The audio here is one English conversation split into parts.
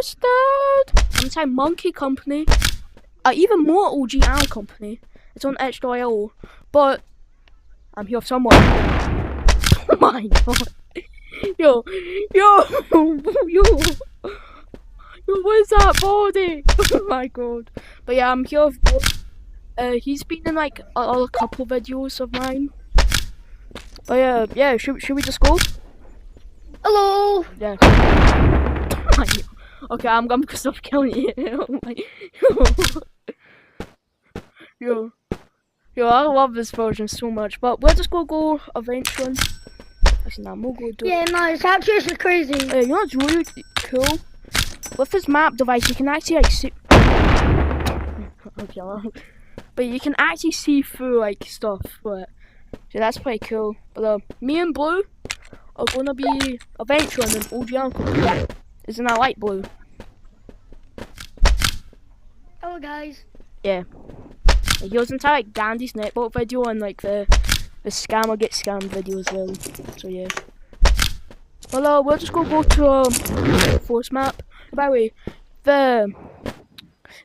bastard! I'm inside Monkey Company. Even more OG Al Company. It's on H.io. But I'm here somewhere. Oh my god. Yo, what is that body? Oh my god. But yeah, I'm here with he's been in like a couple videos of mine. But yeah, should we just go? Hello. Yeah. Okay, I'm gonna stop killing you. Oh my. Yo, I love this version so much, but we'll just go eventually. Actually, nah, we'll go do it. Yeah, no, it's actually crazy. You know what's really cool? With this map device, you can actually like see. Okay, but you can actually see through like stuff. But so that's pretty cool. But me and Blue are gonna be eventually in OG Uncle. Isn't that light blue? Hello, guys. Yeah. He was into like Dandy's netball video and like the scammer get scammed video as well. So yeah. Well, we'll just go to force map. By the way, the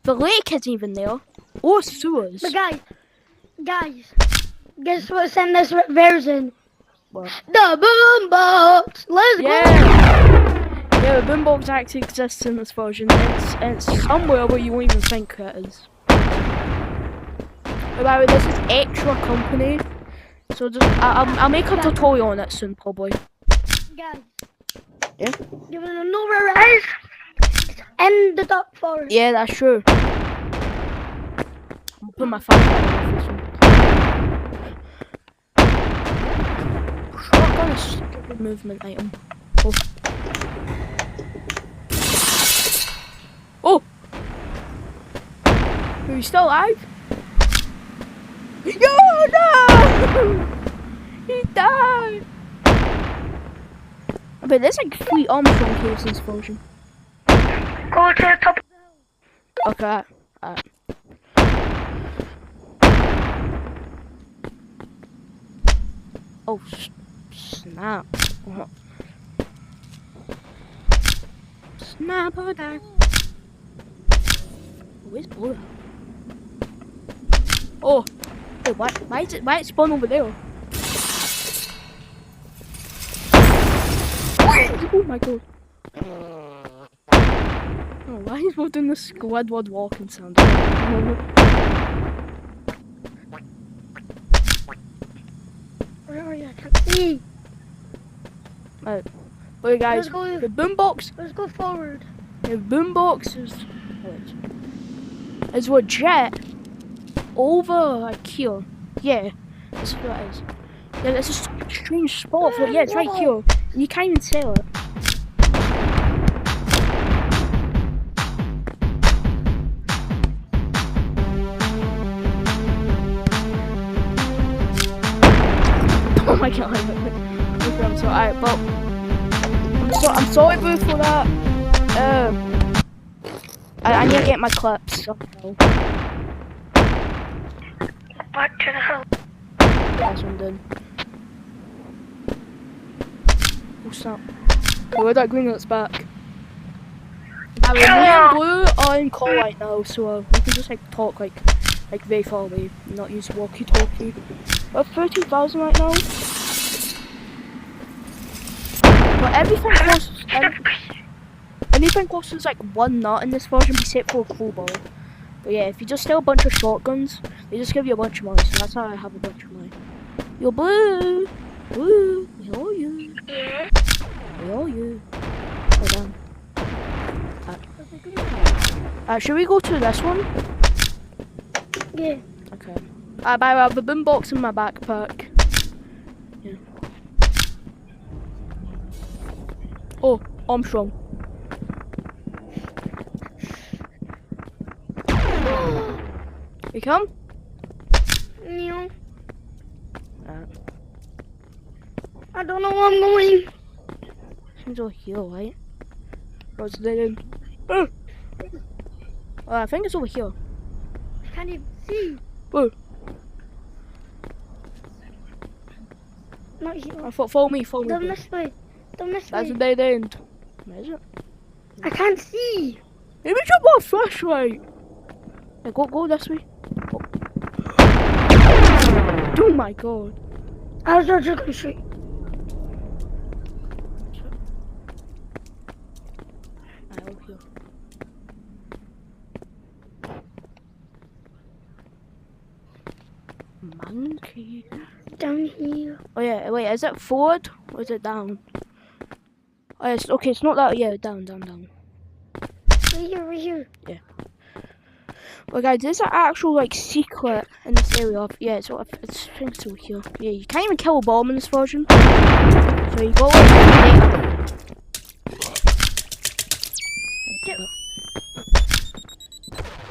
lake isn't even there, or sewers. But guys, guess what's in this version? What? The boombox. Let's go. Yeah, the boombox actually exists in this version. It's somewhere where you won't even think it is. By the way, this is Xera Company, so just I'll make a tutorial on it soon, probably. Guys. Yeah. You wanna know where it is? It's in the dark forest. Yeah, that's true. I'll put my flashlight on this one. Shotgun is stupid movement item. Oh. Oh! Are you still alive? Yo, no! He died! But there's like 3 Armstrong caves in this version. Go to the top of the hill. Okay, alright. Oh, snap. Snap or die. Where's Blue? Oh, wait, why is it spawn over there? Oh my god. Oh, why is we doing the Squidward walking sound? Where are you? I can't see. Right. Wait guys, the boombox. Let's go forward. The boombox is legit over like here. Yeah, this is what it is. Yeah, it's a strange spot. But yeah, it's right here. And you can't even sell it. Oh my god. Okay, I'm sorry. Alright, but I'm sorry bro for that. I need to get my clips. So. Back to the hill. That's one done. What's that? Oh, that green lights back. I mean, me and Blue are in call right now, so we can just like talk like very far away, not use walkie-talkie. We're 30,000 right now. But everything costs like 1 nut in this version except for a crowbar. But yeah, if you just steal a bunch of shotguns, they just give you a bunch of money, so that's how I have a bunch of money. Yo, Blue! Blue! Where are you? Where are you? Oh, damn. Should we go to this one? Yeah. Okay. I have the boombox in my backpack. Yeah. Oh, Armstrong. You come? No. I don't know where I'm going. Seems over here, right? Oh, it's dead end. Oh, I think it's over here. I can't even see. Whoa. Not here. Follow me, follow me. Down this way. Down this That's way. a dead end. Where is it? I can't see. Maybe jump on flashlight. Yeah, go this way. Oh. Oh my god. I was just gonna shoot. Alright, over here. Monkey. Down here. Oh yeah, wait, is it forward or is it down? Oh, it's okay. It's not that. Yeah, down. Right here. Yeah. Well, guys, there's an actual like secret in this area. Yeah, it's I think it's over here. Yeah, you can't even kill a bomb in this version. So you go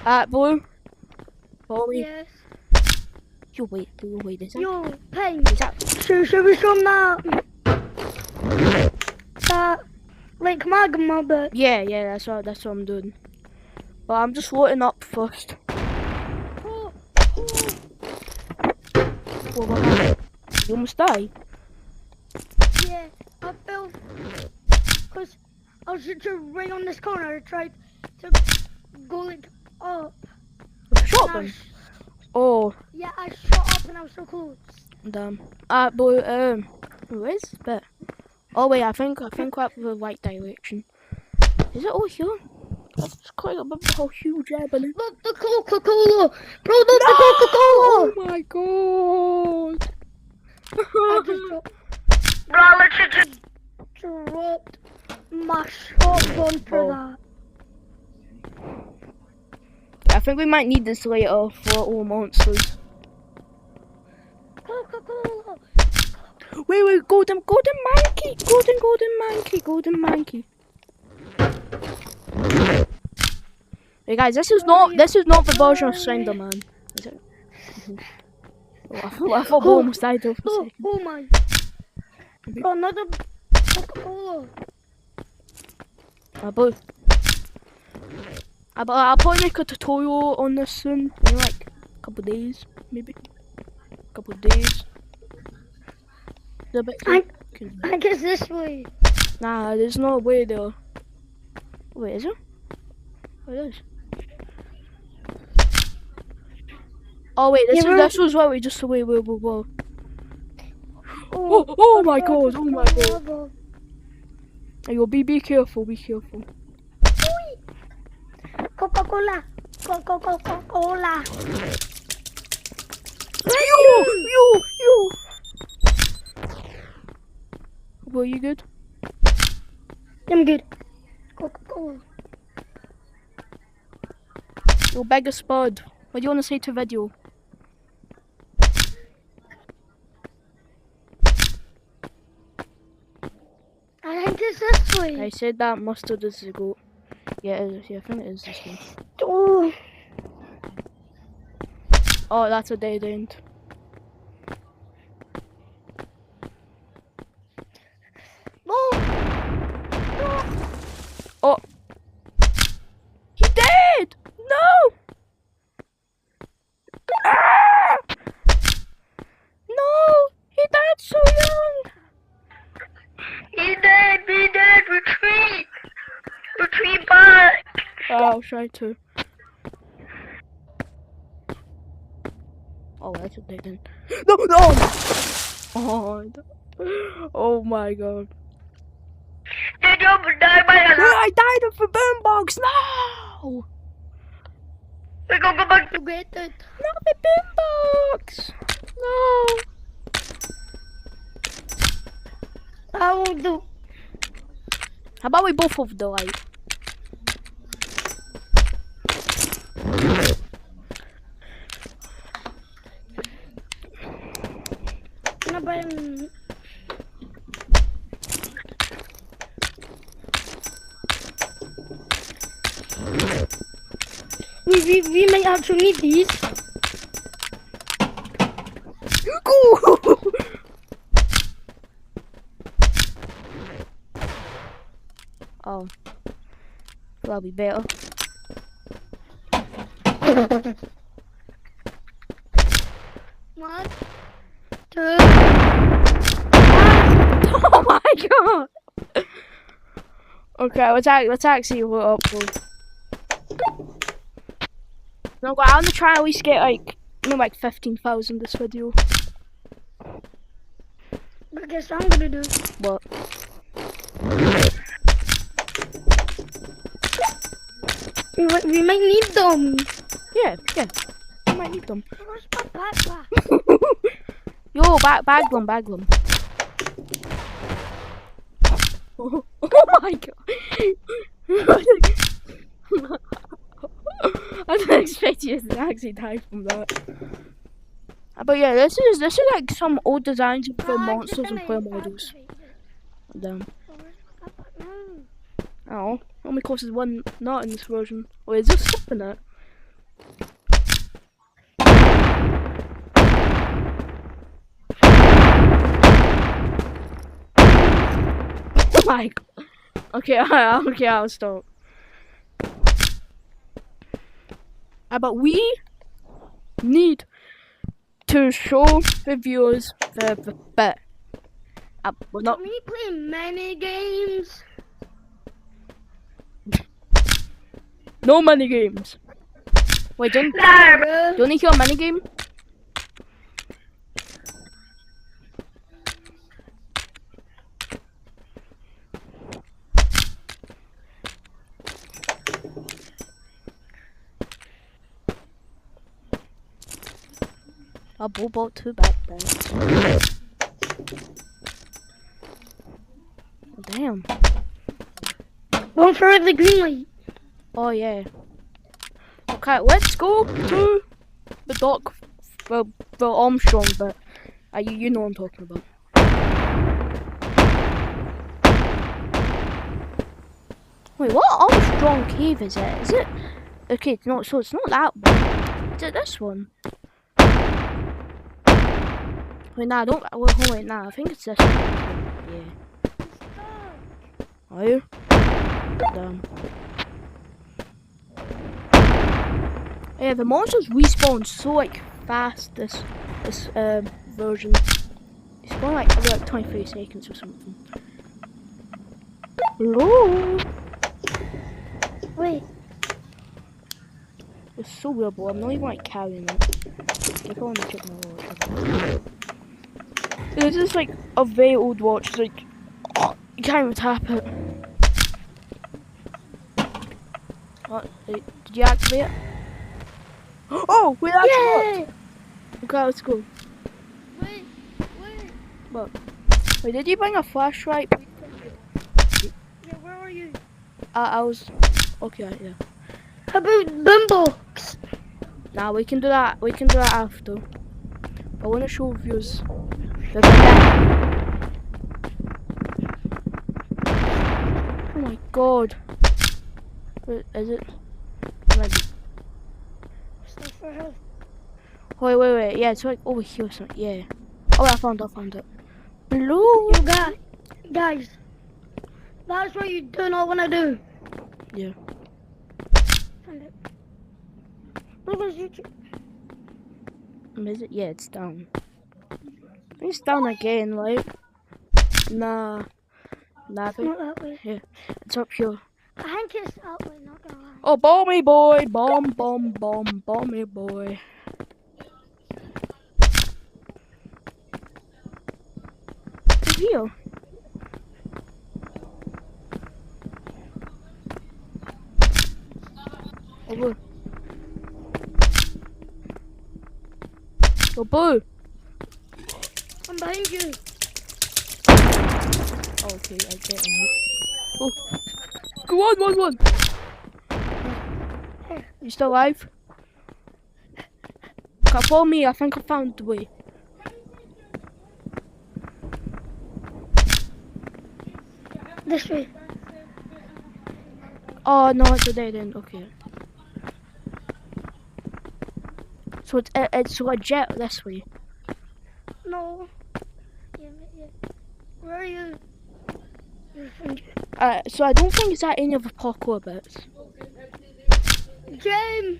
like Blue. Follow me. Yes. Yo, wait, is that? Yo, hey. Is that? Should we show that? Like magma, but Yeah, that's what I'm doing. But I'm just loading up first. oh, What happened? You almost died. yeah, I fell because I was just right on this corner. I tried to go like up. Shot and I them. Oh, yeah, I shot up and I was so close. damn. Blue. Where's the bit? Oh wait, I think we're the right direction. Is it over here? That's quite a bit of how huge Ebony. Look, the Coca-Cola! Bro, look, the Coca-Cola! Oh my god! I just dropped. Bro, I literally just dropped my shotgun for that. I think we might need this later for all monsters. Coca-Cola! Wait, golden monkey. Hey guys, this is not the version of Slenderman, is it? I thought Bo almost died there for a second. Oh my! Bro, another Coca-Cola. But I'll probably make a tutorial on this soon, in like a couple days, maybe. Couple days. I guess this way. Nah, there's no way there. Wait, is there? Oh, it is. Oh wait, this was where we just the way we were. Oh my god! Hey, yo, be careful, Coca-Cola. Coca-Cola. You! Were you good? I'm good. Coca-Cola. Yo, beggar spud. What do you want to say to video? I think it's this way. I said that mustard is the goat. Yeah, it is. Yeah, I think it is this one. Oh. Oh, that's a dead end. Oh! He dead! No! Ah! No! He died so young! He dead, retreat! Retreat back! I'll try to. Oh, that's a dead end. No! Oh my god. Did you die by a I died of a boombox! No! We go back to get it. Not the boombox! No! I will do. How about we both have the light? No, but we may actually need these. Oh. That'll be better. One, two. Oh my god! Okay, let's actually look up though. No, but I wanna try and at least get like, like 15,000 this video. But guess what I'm gonna do? What? We might need them. Yeah. I might need them. Where's my backpack? Yo, bag them. Oh my god. I didn't expect you to actually die from that. But yeah, this is like some old designs for monsters and player models. Damn. Oh, only costs one nut in this version. Or is this stopping it? Oh my god. Okay, I'll stop. But we need to show the viewers the bit. We're not. Can we play many games? No mini games. Wait, don't you hear a mini game? I bought 2 back then. Damn. Don't throw the green light. Oh yeah. Okay, let's go to the dock. Well, the Armstrong bit. You know what I'm talking about. Wait, what Armstrong cave is it? Is it? Okay, no. So it's not that one. Is it this one? Wait, nah, don't. Wait, nah. I think it's this one. Yeah. Are you? Damn. Yeah, the monsters respawn so like fast. This version. They spawn like every 23 seconds or something. Hello. Wait. It's so weird, but I'm not even like carrying it. If I want to check my watch. This is like a very old watch. It's like you can't even tap it. What? Did you activate it? Oh, wait, that's Yay! Okay, let's go. Wait. What? Wait, did you bring a flashlight? Yeah, where are you? I was. Okay, yeah. How about Bimbox? Nah, we can do that. We can do that after. I want to show views. The bed. Oh my god. Wait, is it? Maybe. Stuff for health. Wait. Yeah, it's like over here or something. Yeah. Oh, I found it. Blue. You guys. That's what you do not want to do. Yeah. Find it. Look at YouTube. Is it? Yeah, it's down. I think it's down again, like. Nah. I think. Not that way. Yeah, it's up here. I think it's that way, not gonna lie. Oh, bomby boy! Bomby boy. It's here. Oh, boo. Oh, boo. I'm behind you. Okay, I get him. Oh. Go on. You still alive? Come follow me, I think I found the way. This way. Oh no, it's a dead end, okay. So it's legit this way. No. Yeah. Where are you? So I don't think it's at any of the parkour bits. James!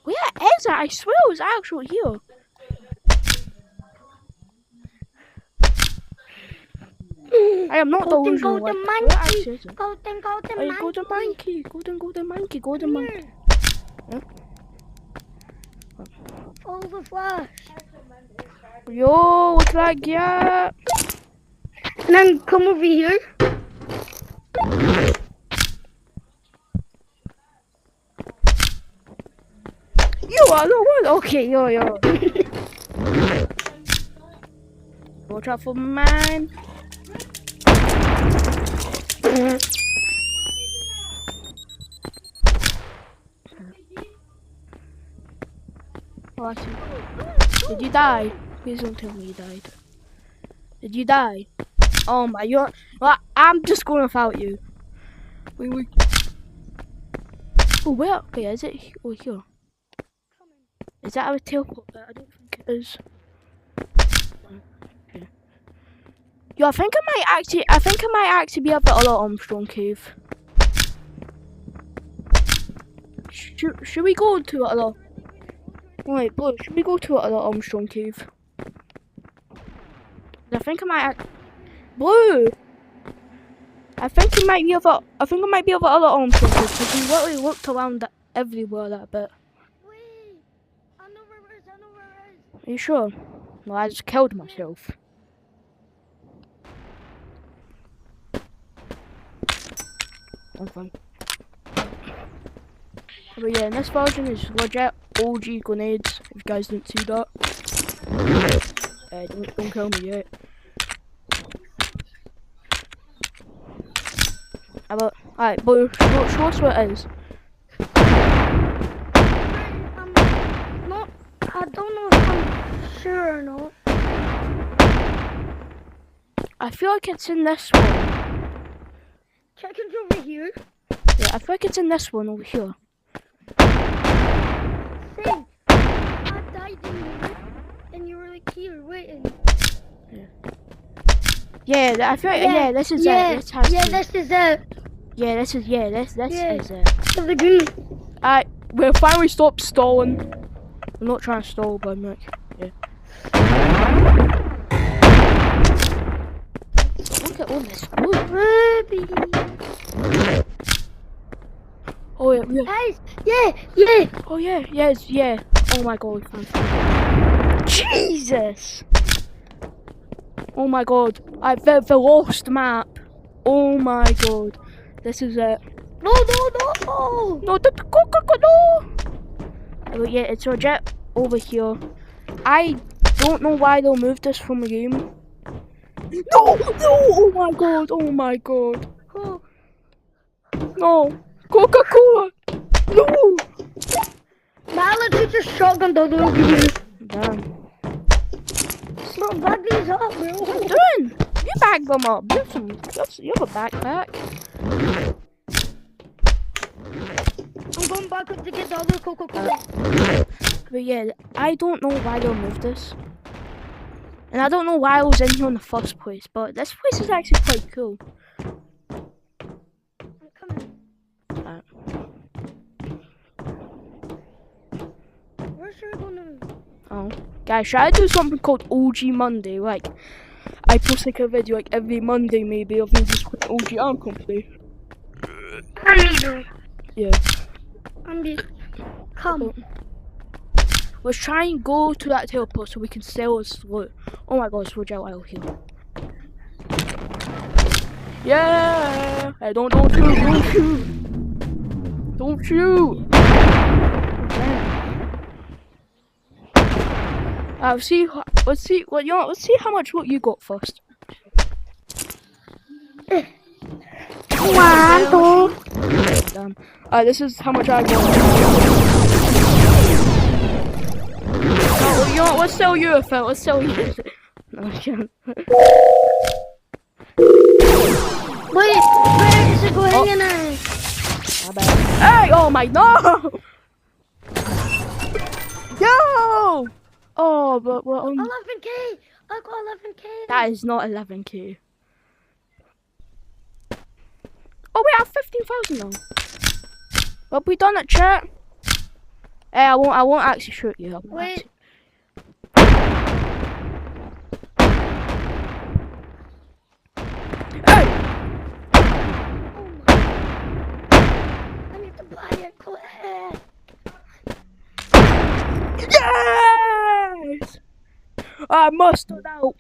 Where is it? I swear it was actually here. I am not Golden, delusional. golden Like, monkey. Golden, golden hey, monkey. golden monkey, golden monkey, golden monkey. Here. Huh? All the flash. Yo, look at that gap. And then come over here. Yo, I don't want. Okay, yo. Watch out for mine. Oh, I see. Did you die? Please don't tell me you died. Did you die? Oh my, well, I'm just going without you. Wait. Oh, where? Okay, is it? Oh, here. Is that our teleport? I don't think it is. Okay. Yo, I think I might actually be at the other Armstrong cave. Should we go to other? Wait, Blue, should we go to other Armstrong cave? I think I might. Blue. I think it might be over. I think it might be over other Armstrong cave because we literally looked around everywhere that bit. Wait. I know where it is. Are you sure? No, I just killed myself. I'm fine. But yeah, in this version is legit OG grenades. If you guys didn't see that, don't kill me yet. Alright, but show us what it is. I don't know if I'm sure or not. I feel like it's in this one. Check it over here. Yeah, I feel like it's in this one over here. Say, I died in here, and you were like here waiting. Yeah, I feel like this is it. This has to. This is it. Yeah, this is is it. So the green. Alright, we'll finally stop stalling. I'm not trying to stall, but I'm like, yeah. Look at all this food. Ruby. Oh yeah. Guys, yeah. Oh yeah. Oh my god, we found it. Jesus! Oh my god, the lost map. Oh my god, this is it. No. No, no. But yeah, it's legit over here. I don't know why they'll move this from the game. No! Oh my god. Oh. No! Coca-Cola! No! Now let's just shotgun the over here. Damn. Bro, bag these up, bro. What are you doing? You bag them up. You have a backpack. I'm going back up to get the other Coca-Cola. But yeah, I don't know why they'll move this. And I don't know why I was in here in the first place, but this place is actually quite cool. I'm coming. Alright. Where should I go now? Oh. Guys, should I do something called OG Monday? Like, I post like a video like every Monday maybe of me just putting OG Arm Company. Yeah. Come. Let's try and go to that teleport so we can sell us loot. Oh my god, it's Roger out here. Yeah! Hey, don't shoot! Don't shoot! Let's see how much loot you got first. One, two. Damn. This is how much I got. Oh, you know what? Let's sell you a phone. Let's sell you. No, I can't. Wait, where is it going in there? My bad. Hey! Oh my no! Yo! Oh, but we're on. 11k. I got 11k. That is not 11k. Oh, we have 15,000 now. What have we done it, chat? Hey, I won't actually shoot you. Wait. need to buy a clip. Yes! I mustered out.